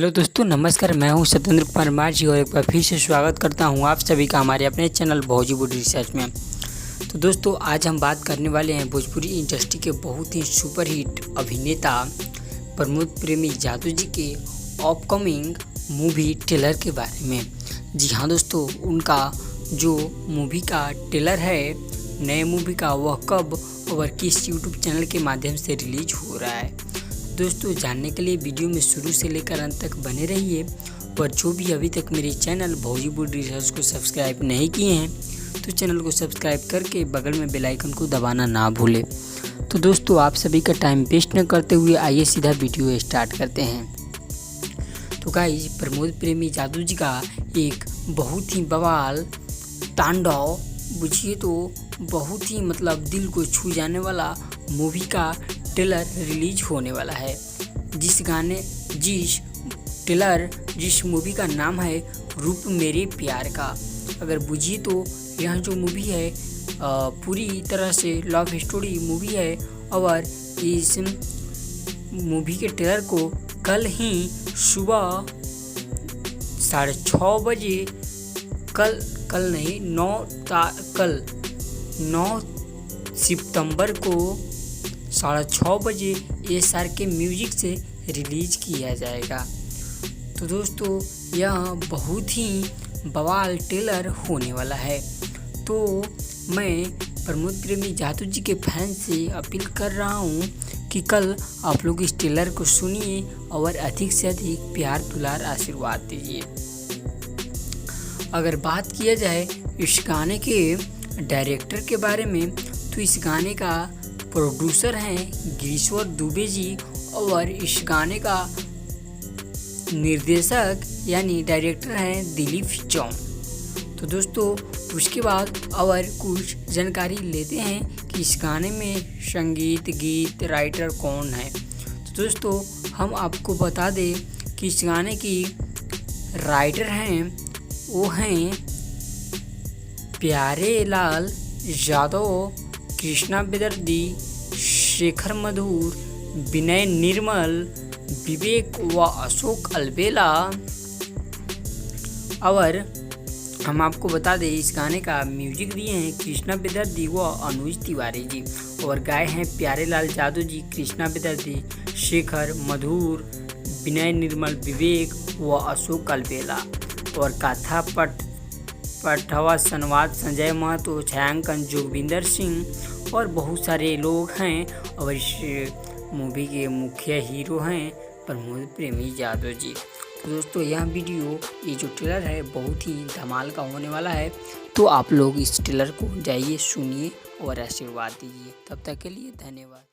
Hello दोस्तों, नमस्कार। मैं हूं सत्येंद्र कुमार मार जी और एक बार फिर से स्वागत करता हूं आप सभी का हमारे अपने चैनल बॉलीवुड रिसर्च में। तो दोस्तों, आज हम बात करने वाले हैं भोजपुरी इंडस्ट्री के बहुत ही सुपरहिट अभिनेता प्रमोद प्रेमी जादव जी के अपकमिंग मूवी ट्रेलर के बारे में। जी हाँ दोस्तों, उनका जो मूवी का ट्रेलर है नए मूवी का, वह कब और किस यूट्यूब चैनल के माध्यम से रिलीज हो रहा है दोस्तों, जानने के लिए वीडियो में शुरू से लेकर अंत तक बने रहिए। और जो भी अभी तक मेरे चैनल बॉलीवुड रिसर्च को सब्सक्राइब नहीं किए हैं तो चैनल को सब्सक्राइब करके बगल में बेल आइकन को दबाना ना भूलें। तो दोस्तों, आप सभी का टाइम वेस्ट न करते हुए आइए सीधा वीडियो स्टार्ट करते हैं। तो गाइस, प्रमोद प्रेमी जादव जी का एक बहुत ही बवाल तांडव, बुझिए तो बहुत ही दिल को छू जाने वाला मूवी का ट्रेलर रिलीज होने वाला है। जिस मूवी का नाम है रूप मेरे प्यार का। अगर बुझिए तो यह जो मूवी है पूरी तरह से लव स्टोरी मूवी है और इस मूवी के ट्रेलर को कल ही सुबह 6:30 बजे कल 9 सितंबर को 6:30 बजे SRK म्यूजिक से रिलीज किया जाएगा। तो दोस्तों, यह बहुत ही बवाल ट्रेलर होने वाला है। तो मैं प्रमोद प्रेमी जादव जी के फैन से अपील कर रहा हूँ कि कल आप लोग इस ट्रेलर को सुनिए और अधिक से अधिक प्यार दुलार आशीर्वाद दीजिए। अगर बात किया जाए इस गाने के डायरेक्टर के बारे में, तो इस गाने का प्रोड्यूसर हैं गिरीश्वर दुबे जी और इस गाने का निर्देशक यानी डायरेक्टर हैं दिलीप चौन। तो दोस्तों, उसके बाद और कुछ जानकारी लेते हैं कि इस गाने में संगीत गीत राइटर कौन है। तो दोस्तों, हम आपको बता दें कि इस गाने की राइटर हैं वो हैं प्यारे लाल यादव, कृष्णा बेदर्दी, शेखर मधुर, विनय निर्मल, विवेक व अशोक अलबेला। और हम आपको बता दें इस गाने का म्यूजिक दिए हैं कृष्णा बेदर्दी व अनुज तिवारी जी और गाए हैं प्यारे लाल यादव जी, कृष्णा बेदर्दी, शेखर मधुर, विनय निर्मल, विवेक व अशोक अलबेला। और कथा पटवा संवाद संजय महतो, छायांकन जोगविंदर सिंह और बहुत सारे लोग हैं। और इस मूवी के मुख्य हीरो हैं प्रमोद प्रेमी जादव जी। तो दोस्तों, ये जो ट्रेलर है बहुत ही धमाल का होने वाला है। तो आप लोग इस ट्रेलर को जाइए, सुनिए और आशीर्वाद दीजिए। तब तक के लिए धन्यवाद।